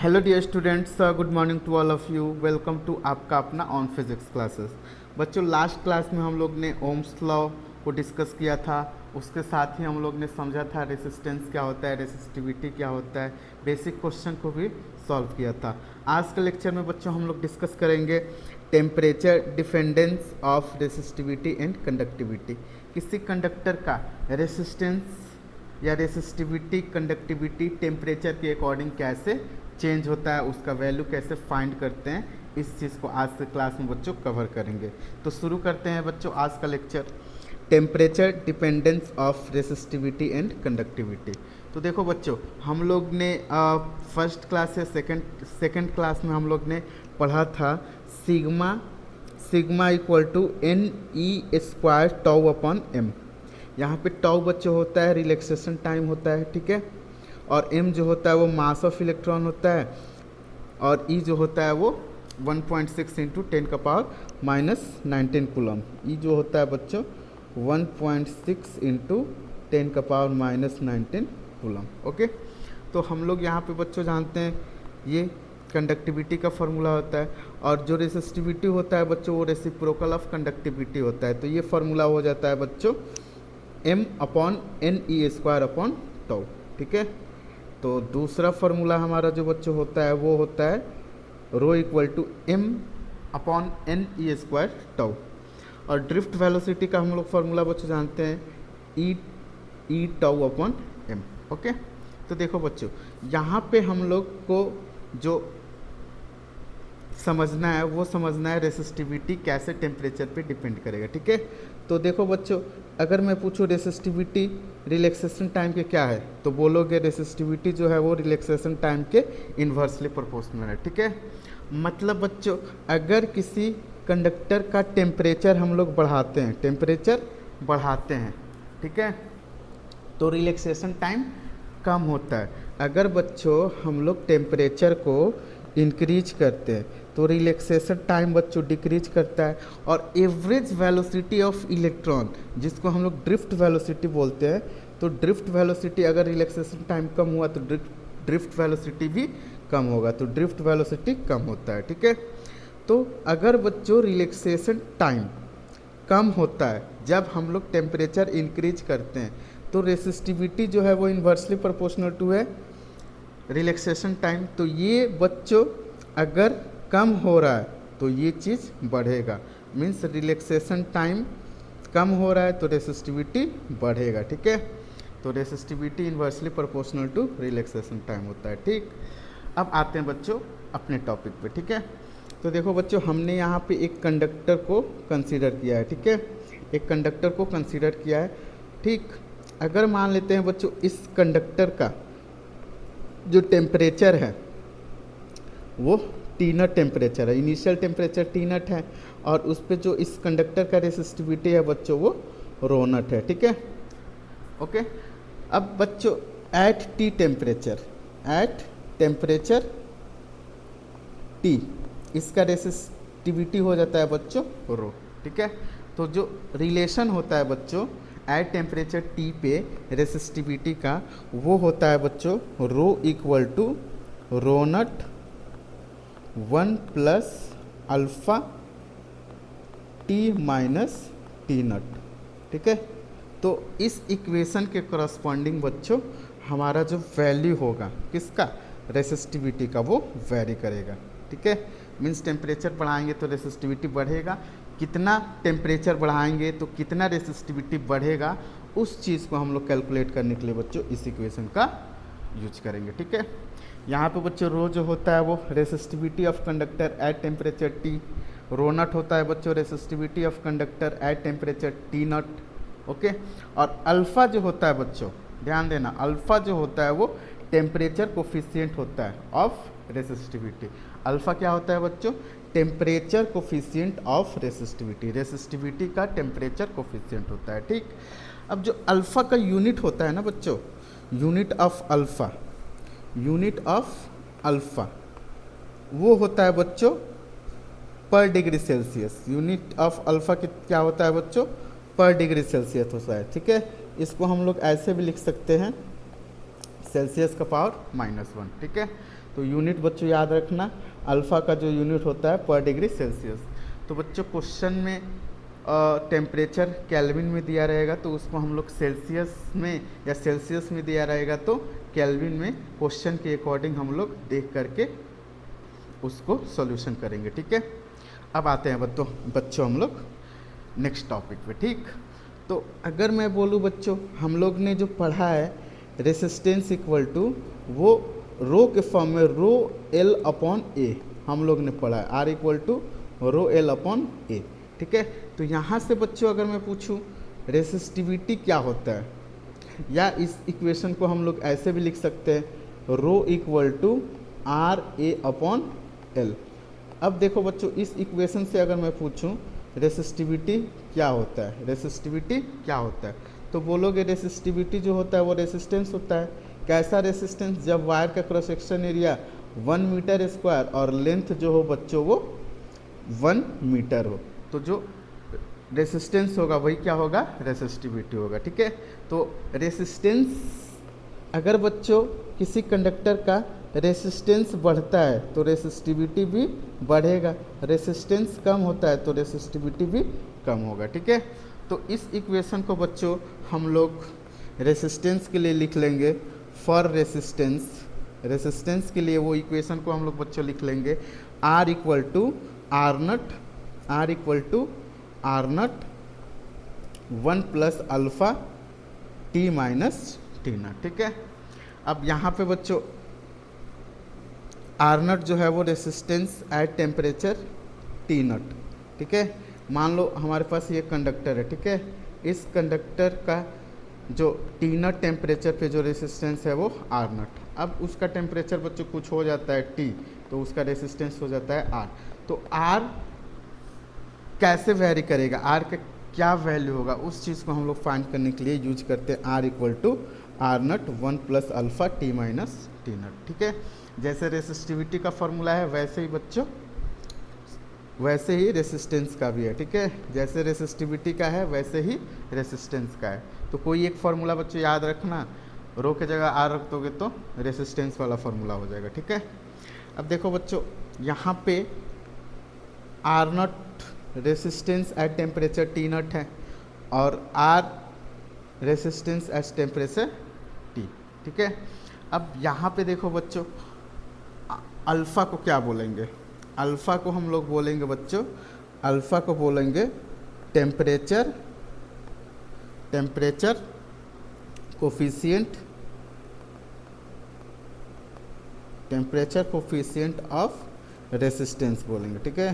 Hello dear students, good morning to all of you. Welcome to आपका अपना on physics classes. बच्चों, last class में हम लोग ने ओम्स लॉ को डिस्कस किया था। उसके साथ ही हम लोग ने समझा था रेसिस्टेंस क्या होता है, रेसिस्टिविटी क्या होता है, बेसिक क्वेश्चन को भी सॉल्व किया था। आज के लेक्चर में बच्चों हम लोग डिस्कस करेंगे temperature dependence of resistivity and conductivity. किसी कंडक्टर का रेसिस्टेंस या रेसिस्टिविटी, कंडक्टिविटी टेम्परेचर के अकॉर्डिंग कैसे चेंज होता है, उसका वैल्यू कैसे फाइंड करते हैं, इस चीज़ को आज के क्लास में बच्चों कवर करेंगे। तो शुरू करते हैं बच्चों आज का lecture, temperature dependence of resistivity and conductivity. तो देखो बच्चों, हम लोग ने फर्स्ट क्लास से सेकंड क्लास में हम लोग ने पढ़ा था sigma equal to N E square tau upon M. यहाँ पे टाउ बच्चों होता है रिलैक्सेशन टाइम होता है, ठीक है, और m जो होता है वो मास ऑफ इलेक्ट्रॉन होता है, और E जो होता है वो 1.6 इंटू 10 का पावर माइनस 19 कूलम। E जो होता है बच्चों 1.6 इंटू 10 का पावर माइनस 19 कूलम। ओके, तो हम लोग यहाँ पे बच्चों जानते हैं ये कंडक्टिविटी का फॉर्मूला होता है, और जो रेसिस्टिविटी होता है बच्चों वो रेसिप्रोकल ऑफ कंडक्टिविटी होता है। तो ये फॉर्मूला हो जाता है बच्चों m upon N E square upon tau, ठीक है। तो दूसरा फार्मूला हमारा जो बच्चों होता है वो होता है rho equal to m upon N E square tau. और ड्रिफ्ट वेलोसिटी का हम लोग फार्मूला बच्चों जानते हैं E tau upon m। Okay, तो देखो बच्चों, यहाँ पे हम लोग को जो समझना है वो समझना है रेसिस्टिविटी कैसे टेम्परेचर पे डिपेंड करेगा, ठीक है। तो देखो बच्चों, अगर मैं पूछूँ रेसिस्टिविटी रिलैक्सेशन टाइम के क्या है, तो बोलोगे रेसिस्टिविटी जो है वो रिलैक्सेशन टाइम के इन्वर्सली प्रोपोर्शनल है, ठीक है। मतलब बच्चों, अगर किसी कंडक्टर का टेम्परेचर हम लोग बढ़ाते हैं, टेम्परेचर बढ़ाते हैं, ठीक है, तो रिलैक्सेशन टाइम कम होता है। अगर बच्चों हम लोग टेम्परेचर को इंक्रीज करते हैं तो रिलैक्सेशन टाइम बच्चों डिक्रीज करता है। और एवरेज वेलोसिटी ऑफ इलेक्ट्रॉन, जिसको हम लोग ड्रिफ्ट वेलोसिटी बोलते हैं, तो ड्रिफ्ट वेलोसिटी अगर रिलैक्सेशन टाइम कम हुआ तो ड्रिफ्ट वेलोसिटी भी कम होगा, तो ड्रिफ्ट वेलोसिटी कम होता है, ठीक है। तो अगर बच्चों रिलैक्सेशन टाइम कम होता है जब हम लोग टेम्परेचर इंक्रीज करते हैं, तो रेसिस्टिविटी जो है वो इन्वर्सली प्रोपोर्शनल टू है रिलैक्सेशन टाइम। तो ये बच्चों अगर कम हो रहा है तो ये चीज़ बढ़ेगा, मीन्स रिलैक्सेशन टाइम कम हो रहा है तो रेसिस्टिविटी बढ़ेगा, ठीक है। तो resistivity inversely proportional to relaxation time होता है, ठीक। अब आते हैं बच्चों अपने टॉपिक पे, ठीक है। तो देखो बच्चों, हमने यहाँ पे एक कंडक्टर को कंसीडर किया है, ठीक है, एक कंडक्टर को कंसीडर किया है, ठीक। अगर मान लेते हैं बच्चों इस कंडक्टर का जो टेम्परेचर है वो टी नट टेम्परेचर है, इनिशियल टेम्परेचर टी नट है, और उस पर जो इस कंडक्टर का रेसिस्टिविटी है बच्चों वो रो नट है, ठीक है। ओके, अब बच्चों एट टेम्परेचर टी इसका रेसिस्टिविटी हो जाता है बच्चों रो, ठीक है। तो जो रिलेशन होता है बच्चों एट टेम्परेचर टी पे रेसिस्टिविटी का, वो होता है बच्चों rho equal to rho naught 1 plus alpha T minus T naught, ठीक है। तो इस इक्वेशन के करस्पॉन्डिंग बच्चों हमारा जो वैल्यू होगा किसका, रेसिस्टिविटी का, वो वेरी करेगा, ठीक है। मीन्स टेम्परेचर बढ़ाएंगे तो रेसिस्टिविटी बढ़ेगा, कितना टेम्परेचर बढ़ाएंगे तो कितना रेसिस्टिविटी बढ़ेगा, उस चीज़ को हम लोग कैलकुलेट करने के लिए बच्चों इस इक्वेशन का यूज करेंगे, ठीक है। यहाँ पे बच्चों रो जो होता है वो resistivity of conductor at temperature T, rho naught होता है बच्चों resistivity of conductor at temperature T naught, okay. और अल्फ़ा जो होता है बच्चों, ध्यान देना, अल्फ़ा जो होता है वो टेम्परेचर कोफिशिएंट होता है ऑफ रेसिस्टिविटी। अल्फ़ा क्या होता है बच्चों, temperature coefficient of resistivity, resistivity का टेम्परेचर कोफिशिएंट होता है, ठीक। अब जो अल्फ़ा का यूनिट होता है ना बच्चों, यूनिट ऑफ अल्फ़ा वो होता है बच्चों पर degree Celsius. Unit of alpha क्या होता है बच्चों, पर डिग्री सेल्सियस होता है, ठीक है। इसको हम लोग ऐसे भी लिख सकते हैं सेल्सियस का पावर -1, ठीक है। तो यूनिट बच्चों याद रखना, अल्फ़ा का जो यूनिट होता है पर डिग्री सेल्सियस। तो बच्चों क्वेश्चन में टेम्परेचर केल्विन में दिया रहेगा तो उसको हम लोग सेल्सियस में या सेल्सियस में दिया रहेगा तो केल्विन में क्वेश्चन के अकॉर्डिंग हम लोग देख करके उसको सॉल्यूशन करेंगे, ठीक है। अब आते हैं बच्चों हम लोग नेक्स्ट टॉपिक पे, ठीक। तो अगर मैं बोलूँ बच्चों, हम लोग ने जो पढ़ा है रेसिस्टेंस इक्वल टू वो रो के फॉर्म में रो एल अपॉन ए हम लोग ने पढ़ा है, R equal to rho L upon A, ठीक है। तो यहाँ से बच्चों अगर मैं पूछूँ रेसिस्टिविटी क्या होता है, या इस इक्वेशन को हम लोग ऐसे भी लिख सकते हैं rho equal to R A upon L. अब देखो बच्चों इस इक्वेशन से अगर मैं पूछूं रेसिस्टिविटी क्या होता है, रेसिस्टिविटी क्या होता है, तो बोलोगे रेसिस्टिविटी जो होता है वो रेसिस्टेंस होता है। कैसा रेसिस्टेंस, जब वायर का cross section area 1 meter square और लेंथ जो हो बच्चों वो 1 मीटर हो, तो जो रेसिस्टेंस होगा वही क्या होगा, रेसिस्टिविटी होगा, ठीक है। तो रेसिस्टेंस, अगर बच्चों किसी कंडक्टर का रेसिस्टेंस बढ़ता है तो रेसिस्टिविटी भी बढ़ेगा, रेसिस्टेंस कम होता है तो रेसिस्टिविटी भी कम होगा, ठीक है। तो इस इक्वेशन को बच्चों हम लोग रेसिस्टेंस के लिए लिख लेंगे फॉर रेसिस्टेंस, रेसिस्टेंस के लिए वो इक्वेशन को हम लोग बच्चों लिख लेंगे R equal to R naught, R equal to R nut 1 plus alpha T minus T naught, ठीक है। अब यहाँ पे बच्चों आर नट जो है वो resistance at temperature T naught, ठीक है। मान लो हमारे पास ये कंडक्टर है, ठीक है। इस कंडक्टर का जो टी नट टेम्परेचर पे जो रेसिस्टेंस है वो आर नट। अब उसका टेम्परेचर बच्चों कुछ हो जाता है टी, तो उसका रेसिस्टेंस हो जाता है आर। तो आर कैसे वेरी करेगा, आर का क्या वैल्यू होगा, उस चीज़ को हम लोग फाइंड करने के लिए यूज करते हैं R equal to R nut 1 plus alpha T minus T naught, ठीक है। जैसे रेसिस्टिविटी का फॉर्मूला है वैसे ही बच्चों वैसे ही रेसिस्टेंस का भी है, ठीक है। जैसे रेसिस्टिविटी का है वैसे ही रेसिस्टेंस का है। तो कोई एक फार्मूला बच्चों याद रखना, रो के जगह आर रख दोगे तो रेसिस्टेंस वाला फार्मूला हो जाएगा, ठीक है। अब देखो बच्चों यहाँ पे R naught resistance at temperature T naught है और R resistance at temperature T, ठीक है। अब यहाँ पे देखो बच्चों अल्फ़ा को क्या बोलेंगे, अल्फ़ा को हम लोग बोलेंगे बच्चों, अल्फ़ा को बोलेंगे temperature, temperature coefficient, temperature coefficient of resistance बोलेंगे, ठीक है।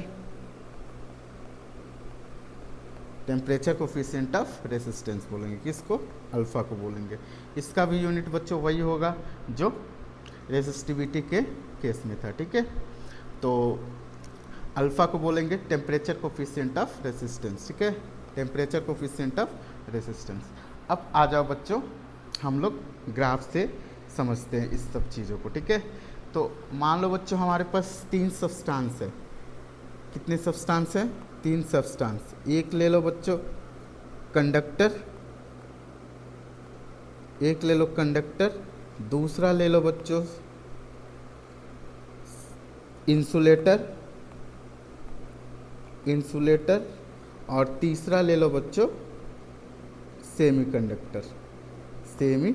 टेम्परेचर कोफिशिएंट ऑफ रेसिस्टेंस बोलेंगे, किसको, अल्फ़ा को बोलेंगे। इसका भी यूनिट बच्चों वही होगा जो रेसिस्टिविटी के केस में था, ठीक है। तो अल्फ़ा को बोलेंगे टेम्परेचर कोफिशिएंट ऑफ रेसिस्टेंस, ठीक है, टेम्परेचर कोफिशिएंट ऑफ रेसिस्टेंस। अब आ जाओ बच्चों हम लोग ग्राफ से समझते हैं इस सब चीज़ों को, ठीक है। तो मान लो बच्चों हमारे पास 3 सब्सटेंस है, कितने सब्सटेंस है, 3 सब्सटेंस। एक ले लो बच्चों कंडक्टर, एक ले लो कंडक्टर, दूसरा ले लो बच्चों इंसुलेटर, इंसुलेटर, और तीसरा ले लो बच्चों सेमीकंडक्टर, सेमी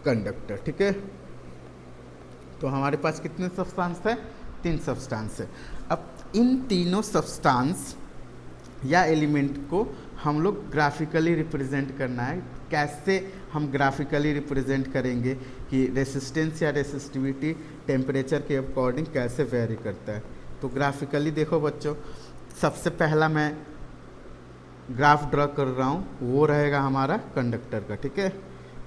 कंडक्टर, ठीक है। तो हमारे पास कितने सब्सटेंस है, 3 सब्सटेंस है। अब इन तीनों सब्सटेंस या एलिमेंट को हम लोग ग्राफिकली रिप्रेजेंट करना है। कैसे हम ग्राफिकली रिप्रेजेंट करेंगे कि रेसिस्टेंस या रेसिस्टिविटी टेम्परेचर के अकॉर्डिंग कैसे वेरी करता है। तो ग्राफिकली देखो बच्चों, सबसे पहला मैं ग्राफ ड्रॉ कर रहा हूँ, वो रहेगा हमारा कंडक्टर का, ठीक है।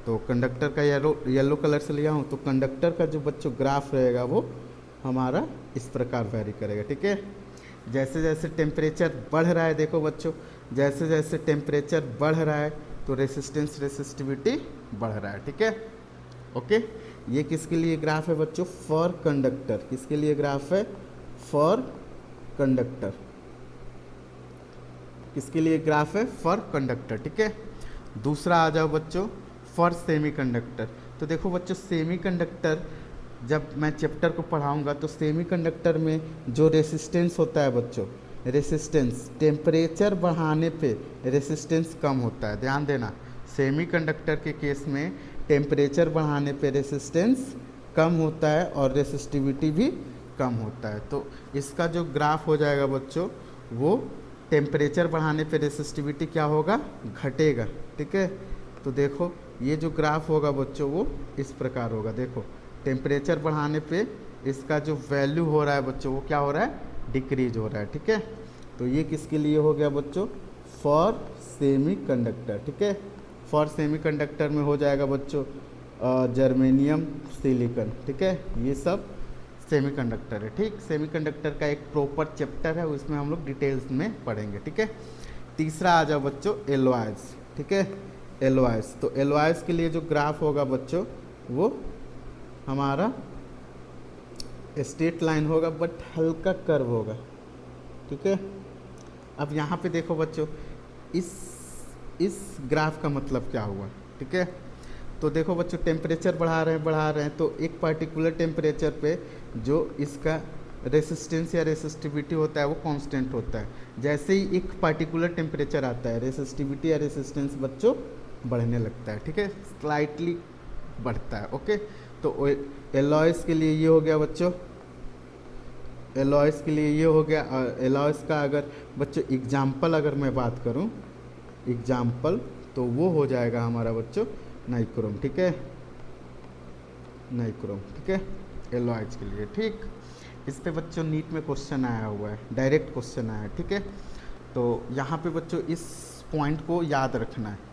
तो कंडक्टर का येलो कलर से लिया हूँ, तो कंडक्टर का जो बच्चों ग्राफ रहेगा वो हमारा इस प्रकार वेरी करेगा, ठीक है। जैसे जैसे टेम्परेचर बढ़ रहा है, देखो बच्चों जैसे जैसे टेम्परेचर बढ़ रहा है तो रेसिस्टेंस रेसिस्टिविटी बढ़ रहा है, ठीक है, ओके। ये किसके लिए ग्राफ है बच्चों, फॉर कंडक्टर, किसके लिए ग्राफ है, फॉर कंडक्टर, किसके लिए ग्राफ है, फॉर कंडक्टर, ठीक है। दूसरा आ जाओ बच्चों फॉर सेमीकंडक्टर। तो देखो बच्चों सेमीकंडक्टर जब मैं चैप्टर को पढ़ाऊंगा तो सेमीकंडक्टर में जो रेसिस्टेंस होता है बच्चों, रेसिस्टेंस टेम्परेचर बढ़ाने पे रेसिस्टेंस कम होता है। ध्यान देना, सेमीकंडक्टर के केस में टेम्परेचर बढ़ाने पे रेसिस्टेंस कम होता है और रेसिस्टिविटी भी कम होता है। तो इसका जो ग्राफ हो जाएगा बच्चों, वो टेम्परेचर बढ़ाने पे रेसिस्टिविटी क्या होगा, घटेगा। ठीक है, तो देखो ये जो ग्राफ होगा बच्चों वो इस प्रकार होगा। देखो टेम्परेचर बढ़ाने पे इसका जो वैल्यू हो रहा है बच्चों वो क्या हो रहा है, डिक्रीज हो रहा है। ठीक है, तो ये किसके लिए हो गया बच्चों, फॉर सेमीकंडक्टर। ठीक है, फॉर सेमीकंडक्टर में हो जाएगा बच्चों जर्मेनियम, सिलिकॉन। ठीक है, ये सब सेमीकंडक्टर है। ठीक, सेमीकंडक्टर का एक प्रॉपर चैप्टर है, उसमें हम लोग डिटेल्स में पढ़ेंगे। ठीक है, तीसरा आ जाओ बच्चों एलॉयज। ठीक है, एलॉयज, तो एलॉयज के लिए जो ग्राफ होगा बच्चों वो हमारा स्ट्रेट लाइन होगा बट हल्का कर्व होगा। ठीक है, अब यहाँ पे देखो बच्चों इस ग्राफ का मतलब क्या हुआ। ठीक है, तो देखो बच्चों टेम्परेचर बढ़ा रहे हैं तो एक पार्टिकुलर टेम्परेचर पे जो इसका रेसिस्टेंस या रेसिस्टिविटी होता है वो कांस्टेंट होता है। जैसे ही एक पार्टिकुलर टेम्परेचर आता है रेसिस्टिविटी या रेसिस्टेंस बच्चों बढ़ने लगता है। ठीक है, स्लाइटली बढ़ता है। ओके, तो एलॉयस के लिए ये हो गया बच्चों, एलॉयस के लिए ये हो गया। एलॉयस का अगर बच्चों एग्जाम्पल अगर मैं बात करूं, एग्जाम्पल तो वो हो जाएगा हमारा बच्चों नाइक्रोम। ठीक है, नाइक्रोम। ठीक है, एलॉयज के लिए। ठीक, इस पे बच्चों नीट में क्वेश्चन आया हुआ है, डायरेक्ट क्वेश्चन आया है। ठीक है, तो यहाँ पे बच्चों इस पॉइंट को याद रखना है।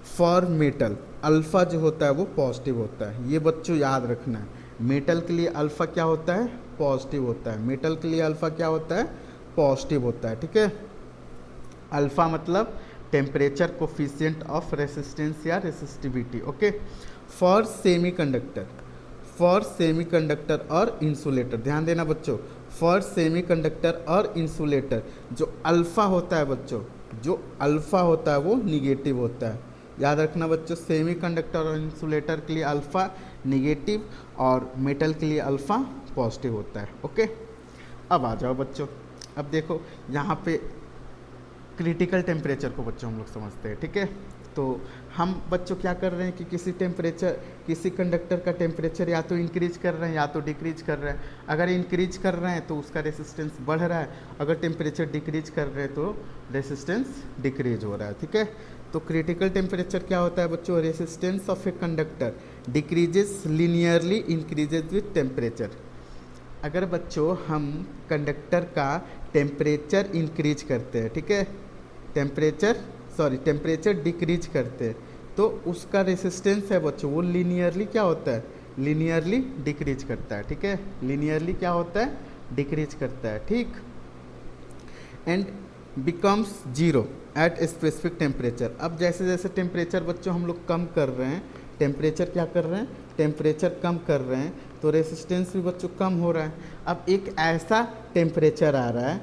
फॉर मेटल अल्फ़ा जो होता है वो पॉजिटिव होता है, ये बच्चों याद रखना है। मेटल के लिए अल्फ़ा क्या होता है, पॉजिटिव होता है। मेटल के लिए अल्फ़ा क्या होता है, पॉजिटिव होता है। ठीक है, अल्फ़ा मतलब टेम्परेचर कोफिशिएंट ऑफ रेसिस्टेंस या resistivity. Okay, for semiconductor, for semiconductor और इंसुलेटर, ध्यान देना बच्चों, फॉर सेमीकंडक्टर और इंसुलेटर जो अल्फ़ा होता है बच्चों, जो अल्फ़ा होता है वो निगेटिव होता है। याद रखना बच्चों, सेमीकंडक्टर और इंसुलेटर के लिए अल्फ़ा निगेटिव और मेटल के लिए अल्फ़ा पॉजिटिव होता है। ओके, अब आ जाओ बच्चों, अब देखो यहाँ पे क्रिटिकल टेम्परेचर को बच्चों हम लोग समझते हैं। ठीक है, तो हम बच्चों क्या कर रहे हैं कि किसी कंडक्टर का टेम्परेचर या तो इंक्रीज कर रहे हैं या तो डिक्रीज कर रहे हैं। अगर इंक्रीज कर रहे हैं तो उसका रेसिस्टेंस बढ़ रहा है, अगर टेम्परेचर डिक्रीज कर रहे हैं तो रेसिस्टेंस डिक्रीज हो रहा है। ठीक है, तो क्रिटिकल टेम्परेचर क्या होता है बच्चों, resistance of a conductor decreases linearly increases with temperature. अगर बच्चों हम कंडक्टर का टेम्परेचर इंक्रीज करते हैं, ठीक है, टेम्परेचर डिक्रीज करते हैं तो उसका रेसिस्टेंस है बच्चों वो लीनियरली क्या होता है, लीनियरली डिक्रीज करता है। ठीक है, लीनियरली क्या होता है, डिक्रीज करता है। ठीक, and becomes zero at specific temperature. अब जैसे जैसे टेम्परेचर बच्चों हम लोग कम कर रहे हैं, टेम्परेचर क्या कर रहे हैं, टेम्परेचर कम कर रहे हैं तो रेसिस्टेंस भी बच्चों कम हो रहा है। अब एक ऐसा टेम्परेचर आ रहा है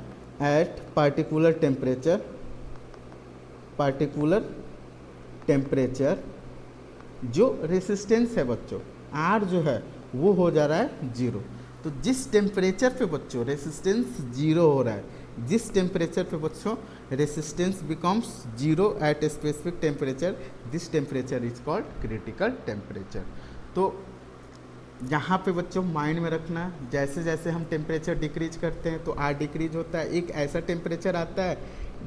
एट पार्टिकुलर टेम्परेचर जो रेसिस्टेंस है बच्चों आर जो है वो हो जा रहा है जीरो। तो जिस टेम्परेचर पे बच्चों रेसिस्टेंस जीरो हो रहा है, जिस टेम्परेचर पे बच्चों resistance becomes zero at specific temperature, this temperature is called critical temperature. तो यहाँ पे बच्चों माइंड में रखना, जैसे जैसे हम टेम्परेचर डिक्रीज करते हैं तो आर डिक्रीज होता है। एक ऐसा टेम्परेचर आता है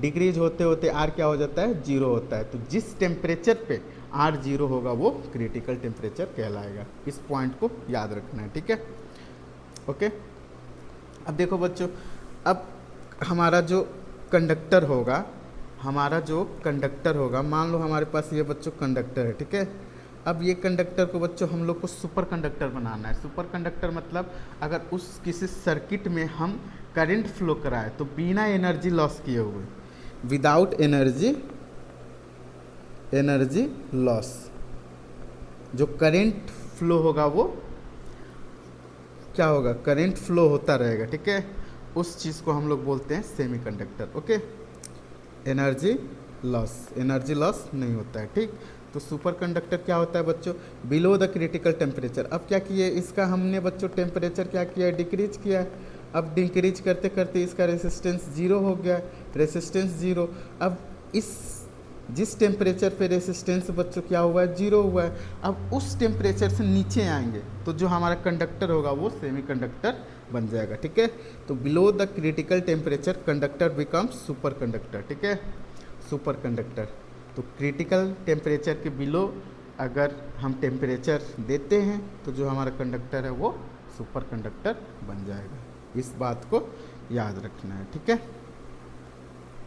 डिक्रीज होते होते आर क्या हो जाता है, जीरो होता है। तो जिस टेम्परेचर पे आर जीरो होगा वो क्रिटिकल टेम्परेचर कहलाएगा। इस पॉइंट को याद रखना है। ठीक है, ओके। अब देखो बच्चों, अब हमारा जो कंडक्टर होगा, मान लो हमारे पास ये बच्चों कंडक्टर है। ठीक है, अब ये कंडक्टर को बच्चों हम लोग को सुपर कंडक्टर बनाना है। सुपर कंडक्टर मतलब अगर उस किसी सर्किट में हम करंट फ्लो कराए तो बिना एनर्जी लॉस किए हुए, विदाउट एनर्जी लॉस जो करंट फ्लो होगा वो क्या होगा, करंट फ्लो होता रहेगा। ठीक है, उस चीज़ को हम लोग बोलते हैं सेमीकंडक्टर। ओके, एनर्जी लॉस नहीं होता है। ठीक, तो सुपर कंडक्टर क्या होता है बच्चों, बिलो द क्रिटिकल टेम्परेचर। अब क्या किए, इसका हमने बच्चों टेम्परेचर क्या किया है, डिक्रीज किया है। अब डिक्रीज करते करते इसका रेसिस्टेंस जीरो हो गया, रेसिस्टेंस जीरो। अब इस जिस टेम्परेचर पे रेसिस्टेंस बच्चों क्या हुआ है, जीरो हुआ है, अब उस टेम्परेचर से नीचे आएंगे तो जो हमारा कंडक्टर होगा वो सेमी कंडक्टर बन जाएगा। ठीक है, तो below the critical temperature conductor becomes super conductor. ठीक है, सुपर कंडक्टर। तो क्रिटिकल टेम्परेचर के बिलो अगर हम टेम्परेचर देते हैं तो जो हमारा कंडक्टर है वो सुपर कंडक्टर बन जाएगा। इस बात को याद रखना है। ठीक है,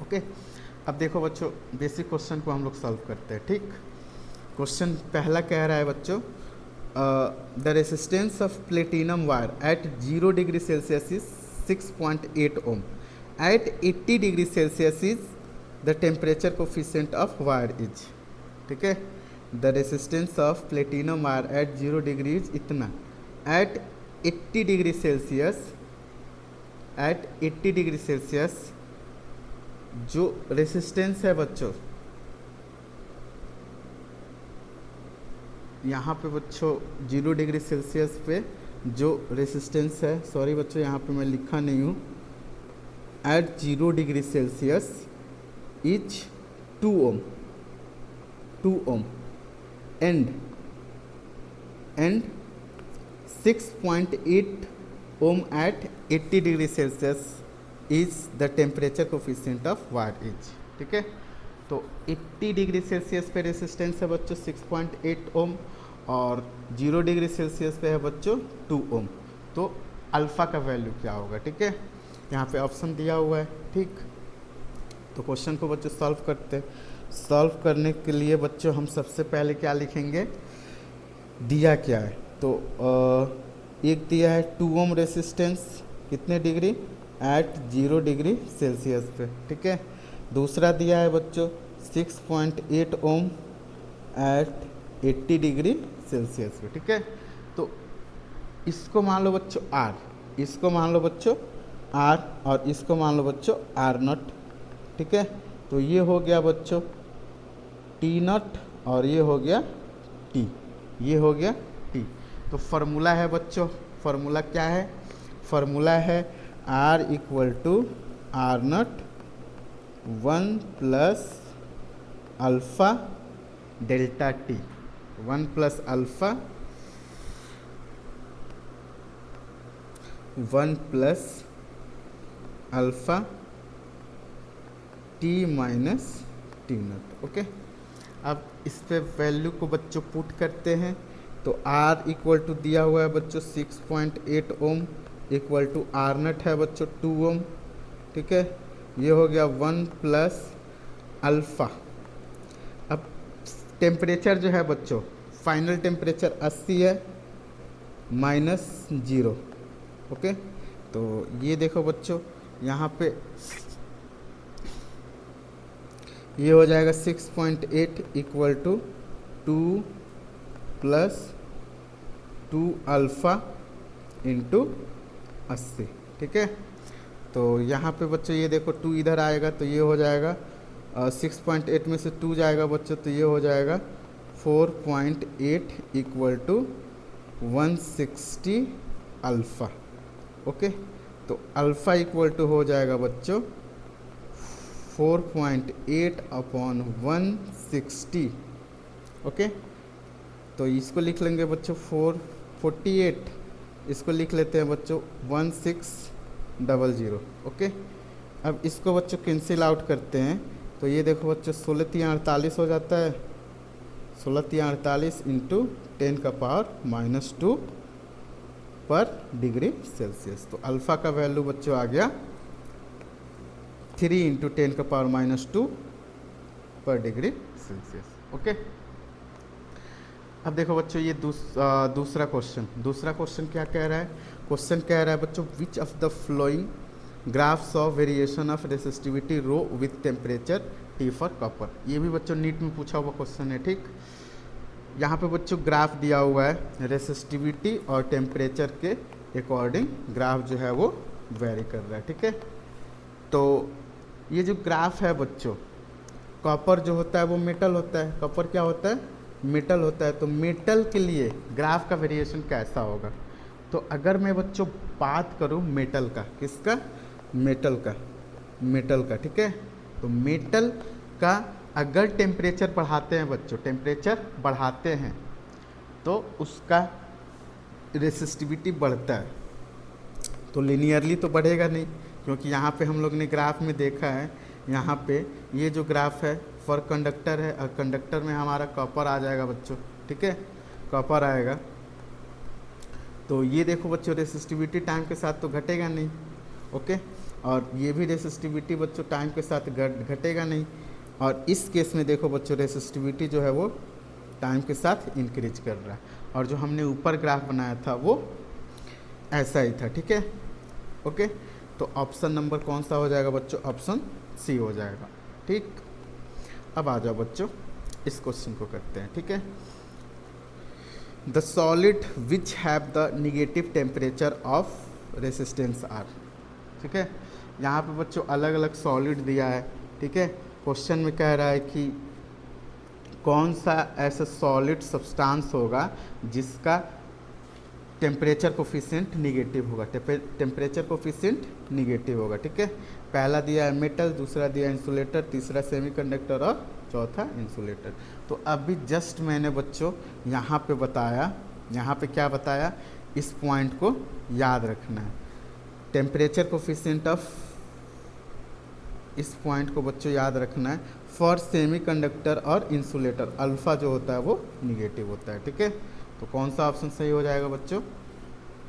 ओके। अब देखो बच्चों, बेसिक क्वेश्चन को हम लोग सॉल्व करते हैं। ठीक, क्वेश्चन पहला कह रहा है बच्चों, the resistance of platinum wire at 0 degree Celsius is 6.8 ohm, at 80 degree Celsius is the temperature coefficient of wire is. ठीक है, the resistance of platinum wire at 0 degree is इतना, at 80 degree Celsius, at 80 degree Celsius जो resistance है बच्चों, यहाँ पे बच्चों 0 degree Celsius पे जो रेसिस्टेंस है, सॉरी बच्चों यहाँ पे मैं लिखा नहीं हूँ, at 0 degree Celsius is 2 ohm, 2 ohm, and 6.8 ohm at 80 degree Celsius is the temperature coefficient of wire is. ठीक है, तो 80 डिग्री सेल्सियस पे रेसिस्टेंस है बच्चों 6.8 ओम और 0 डिग्री सेल्सियस पे है बच्चों 2 ओम। तो अल्फ़ा का वैल्यू क्या होगा। ठीक है, यहाँ पे ऑप्शन दिया हुआ है। ठीक, तो क्वेश्चन को बच्चों सॉल्व करते हैं। सॉल्व करने के लिए बच्चों हम सबसे पहले क्या लिखेंगे, दिया क्या है, तो एक दिया है 2 ओम रेसिस्टेंस, कितने डिग्री, एट 0 डिग्री सेल्सियस पे। ठीक है, दूसरा दिया है बच्चों 6.8 ओम एट 80 डिग्री सेल्सियस पे। ठीक है, तो इसको मान लो बच्चों R, इसको मान लो बच्चों R और इसको मान लो बच्चों R0। ठीक है, तो ये हो गया बच्चों T0 और ये हो गया T, ये हो गया T। तो फार्मूला है बच्चों, फार्मूला क्या है, फार्मूला है R equal to R0 1 plus alpha delta T, 1 plus alpha 1 plus alpha T minus T0। Okay, अब इस पे वैल्यू को बच्चों पुट करते हैं, तो R इक्वल टू दिया हुआ है बच्चों 6.8 ओम इक्वल टू R0 है बच्चों 2 ओम। ठीक है, ये हो गया 1 प्लस अल्फ़ा। अब टेम्परेचर जो है बच्चों, फाइनल टेम्परेचर 80 है माइनस 0। ओके, तो ये देखो बच्चों यहाँ पे ये हो जाएगा 6.8 equal to 2 plus 2 alpha into 80। ठीक है, तो यहाँ पे बच्चों ये देखो 2 इधर आएगा तो ये हो जाएगा 6.8 में से 2 जाएगा बच्चों तो ये हो जाएगा 4.8 इक्वल टू 160 अल्फ़ा। ओके, तो अल्फ़ा इक्वल टू हो जाएगा बच्चों 4.8 अपॉन 160। ओके, तो इसको लिख लेंगे बच्चों 448, इसको लिख लेते हैं बच्चों 1600। ओके, अब इसको बच्चों कैंसिल आउट करते हैं तो ये देखो बच्चों 16 × 48 हो जाता है, 16 × 48 इंटू 10 का पावर -2 पर डिग्री सेल्सियस। तो अल्फ़ा का वैल्यू बच्चों आ गया 3 इंटू 10 का पावर -2 पर डिग्री सेल्सियस। ओके, अब देखो बच्चों ये दूसरा क्वेश्चन क्या कह रहा है, क्वेश्चन कह रहा है बच्चों which of the flowing graphs of variation of resistivity rho with temperature T for copper. ये भी बच्चों नीट में पूछा हुआ क्वेश्चन है। ठीक, यहाँ पे बच्चों ग्राफ दिया हुआ है, रेसिस्टिविटी और टेम्परेचर के अकॉर्डिंग ग्राफ जो है वो वेरी कर रहा है। ठीक है, तो ये जो ग्राफ है बच्चों, कॉपर जो होता है वो मेटल होता है, कॉपर क्या होता है मेटल होता है, तो मेटल के लिए ग्राफ का वेरिएशन कैसा होगा। तो अगर मैं बच्चों बात करूं मेटल का, किसका, मेटल का, ठीक है। तो मेटल का अगर टेम्परेचर बढ़ाते हैं बच्चों, टेम्परेचर बढ़ाते हैं तो उसका रेसिस्टिविटी बढ़ता है। तो लिनियरली तो बढ़ेगा नहीं, क्योंकि यहाँ पे हम लोग ने ग्राफ में देखा है, यहाँ पे ये जो ग्राफ है फॉर कंडक्टर है, और कंडक्टर में हमारा कॉपर आ जाएगा बच्चों, ठीक है, कॉपर आएगा। तो ये देखो बच्चों रेसिस्टिविटी टाइम के साथ तो घटेगा नहीं, ओके। और ये भी रेसिस्टिविटी बच्चों टाइम के साथ घटेगा नहीं। और इस केस में देखो बच्चों रेसिस्टिविटी जो है वो टाइम के साथ इंक्रीज कर रहा है। और जो हमने ऊपर ग्राफ बनाया था वो ऐसा ही था, ठीक है, ओके। तो ऑप्शन नंबर कौन सा हो जाएगा बच्चों, ऑप्शन सी हो जाएगा, ठीक। अब आ जाओ बच्चों इस क्वेश्चन को करते हैं, ठीक है। The solid which have the negative temperature of resistance are, ठीक है। यहाँ पे बच्चों अलग अलग सॉलिड दिया है, ठीक है। क्वेश्चन में कह रहा है कि कौन सा ऐसा सॉलिड सब्सटेंस होगा जिसका टेम्परेचर कोफिशिएंट निगेटिव होगा, टेम्परेचर कोफिशिएंट निगेटिव होगा, ठीक है। पहला दिया है मेटल, दूसरा दिया है इंसुलेटर, तीसरा सेमीकंडक्टर और चौथा इंसुलेटर। तो अभी जस्ट मैंने बच्चों यहाँ पे बताया, यहाँ पे क्या बताया, इस पॉइंट को याद रखना है। टेम्परेचर कोफिशिएंट ऑफ, इस पॉइंट को बच्चों याद रखना है फॉर सेमीकंडक्टर और इंसुलेटर, अल्फा जो होता है वो निगेटिव होता है, ठीक है। तो कौन सा ऑप्शन सही हो जाएगा बच्चों,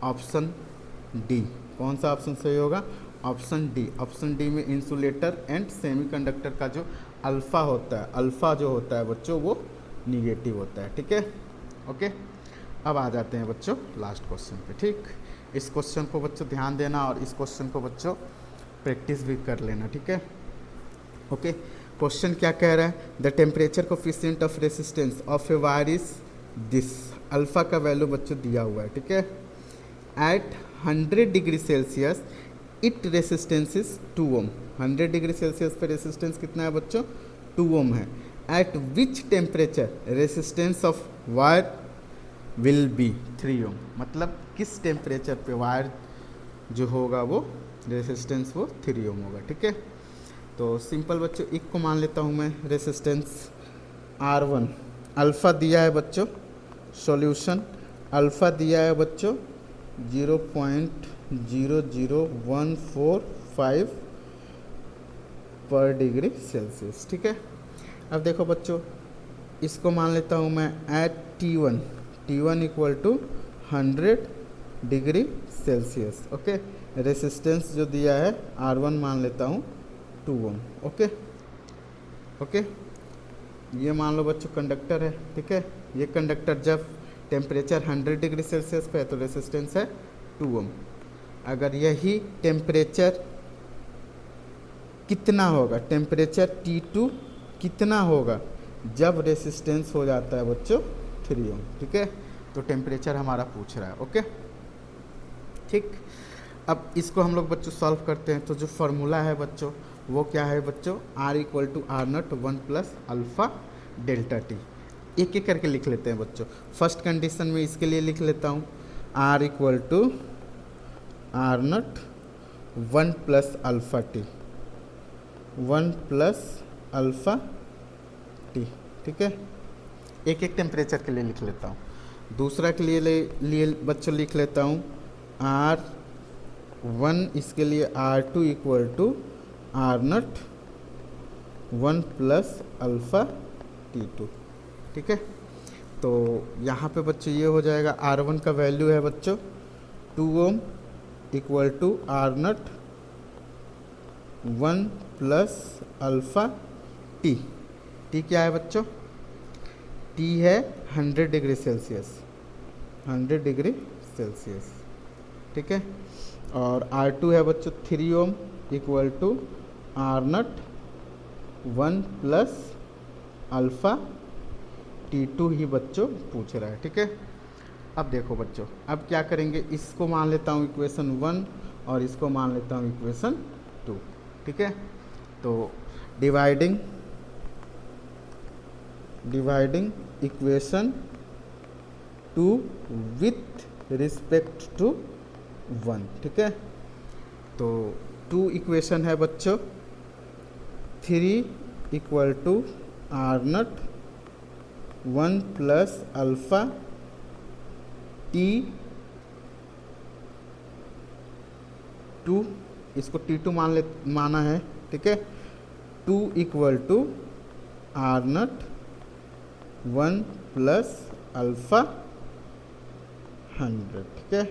ऑप्शन डी। कौन सा ऑप्शन सही होगा, ऑप्शन डी। ऑप्शन डी में इंसुलेटर एंड सेमीकंडक्टर का जो अल्फा होता है, अल्फा जो होता है बच्चों वो निगेटिव होता है, ठीक है, ओके। अब आ जाते हैं बच्चों लास्ट क्वेश्चन पे, ठीक। इस क्वेश्चन को बच्चों ध्यान देना और इस क्वेश्चन को बच्चों प्रैक्टिस भी कर लेना, ठीक है, ओके। क्वेश्चन क्या कह रहा है, the temperature coefficient of resistance of a wire is this, alpha का वैल्यू बच्चों दिया हुआ है, ठीक है। At 100 degree Celsius it resistance is 2 ohm, 100 degree Celsius पे रेसिस्टेंस कितना है बच्चों, 2 ओम है। At which temperature resistance of wire will be 3 ohm, मतलब किस टेम्परेचर पे वायर जो होगा वो रेसिस्टेंस वो 3 ओम होगा, ठीक है। तो सिंपल बच्चों एक को मान लेता हूँ मैं रेसिस्टेंस R1, अल्फ़ा दिया है बच्चों, सॉल्यूशन अल्फ़ा दिया है बच्चों 0.00145 पर डिग्री सेल्सियस, ठीक है। अब देखो बच्चों इसको मान लेता हूँ मैं at T1, T1 equal to 100 degree Celsius, okay. Resistance जो दिया है R1 मान लेता हूँ 2 ओम, ओके, ओके। ये मान लो बच्चों कंडक्टर है, ठीक है। ये कंडक्टर जब टेम्परेचर 100 डिग्री सेल्सियस पे है तो रेसिस्टेंस है 2 ओम। अगर यही टेम्परेचर कितना होगा, टेम्परेचर T2 कितना होगा जब रेसिस्टेंस हो जाता है बच्चों 3 ओम, ठीक है। तो टेम्परेचर हमारा पूछ रहा है, ओके, ठीक। अब इसको हम लोग बच्चों सॉल्व करते हैं। तो जो फॉर्मूला है बच्चों वो क्या है बच्चों, R equal to R not 1 plus alpha delta T. एक एक करके लिख लेते हैं बच्चों। फर्स्ट कंडीशन में इसके लिए लिख लेता हूँ R equal to R not 1 plus alpha T, 1 plus alpha T, ठीक है। एक एक टेम्परेचर के लिए लिख लेता हूँ। दूसरा के लिए बच्चों लिख लेता हूँ R1, इसके लिए R2 equal to R not 1 plus alpha T2, ठीक है। तो यहाँ पे बच्चों ये हो जाएगा R1 का वैल्यू है बच्चों 2 ohm equal to R not 1 plus alpha T. T क्या है बच्चों, टी है 100 डिग्री सेल्सियस, 100 डिग्री सेल्सियस, ठीक है। और R2 है बच्चों 3 ohm equal to R not 1 plus alpha T2 ही बच्चों पूछ रहा है, ठीक है। अब देखो बच्चों अब क्या करेंगे, इसको मान लेता हूँ इक्वेशन 1 और इसको मान लेता हूँ इक्वेशन 2, ठीक है। तो dividing dividing equation two with respect to 1, ठीक है। तो 2 इक्वेशन है बच्चों, 3 equal to R nut 1 plus alpha T 2, इसको T2 माना है, ठीक है। 2 equal to R nut 1 plus alpha 100, ठीक है।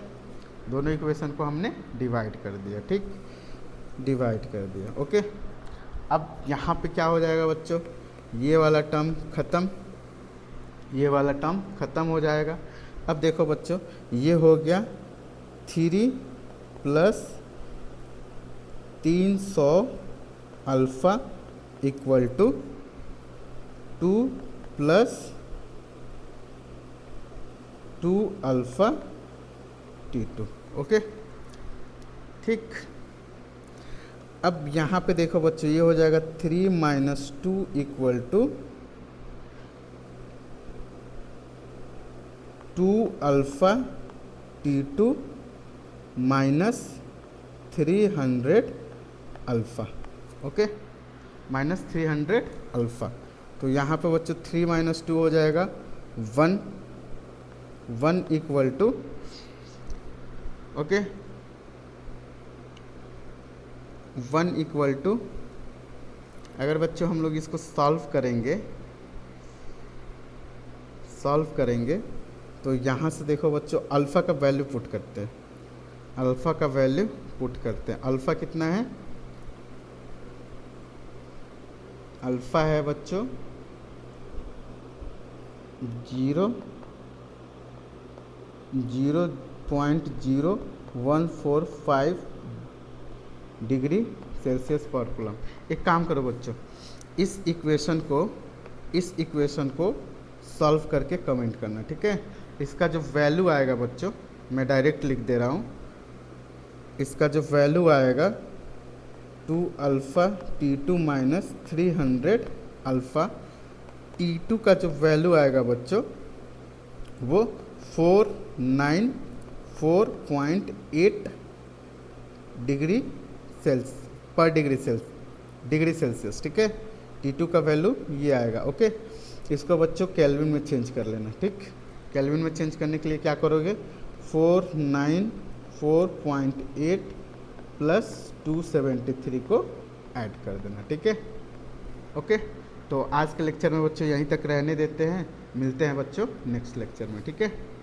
दोनों इक्वेशन को हमने डिवाइड कर दिया, ठीक, डिवाइड कर दिया, ओके। अब यहाँ पे क्या हो जाएगा बच्चों, ये वाला टर्म ख़त्म, ये वाला टर्म ख़त्म हो जाएगा। अब देखो बच्चों, ये हो गया 3 plus 300 alpha equal to 2 plus 2 alpha T2, okay, ठीक। अब यहाँ पे देखो बच्चों, ये हो जाएगा 3 minus 2 equal to 2 alpha T2 minus 300 alpha, okay, minus 300 alpha. तो यहाँ पे बच्चों 3 माइनस 2 हो जाएगा 1 equal to, okay, 1 equal to, अगर बच्चों हम लोग इसको सॉल्व करेंगे तो यहाँ से देखो बच्चों, अल्फ़ा का वैल्यू पुट करते हैं, अल्फ़ा का वैल्यू पुट करते हैं। अल्फ़ा कितना है, अल्फ़ा है बच्चों 0.0145 डिग्री सेल्सियस पर कूलम। एक काम करो बच्चों, इस इक्वेशन को सॉल्व करके कमेंट करना, ठीक है। इसका जो वैल्यू आएगा बच्चों, मैं डायरेक्ट लिख दे रहा हूँ, इसका जो वैल्यू आएगा 2 alpha T2 minus 300 alpha, T2 का जो वैल्यू आएगा बच्चों वो 494.8 डिग्री सेल्सियस, ठीक है। T2 का वैल्यू ये आएगा, ओके। इसको बच्चों केल्विन में चेंज कर लेना, ठीक। केल्विन में चेंज करने के लिए क्या करोगे, 494.8 प्लस 273 को ऐड कर देना, ठीक है, ओके। तो आज के लेक्चर में बच्चों यहीं तक रहने देते हैं, मिलते हैं बच्चों नेक्स्ट लेक्चर में, ठीक है।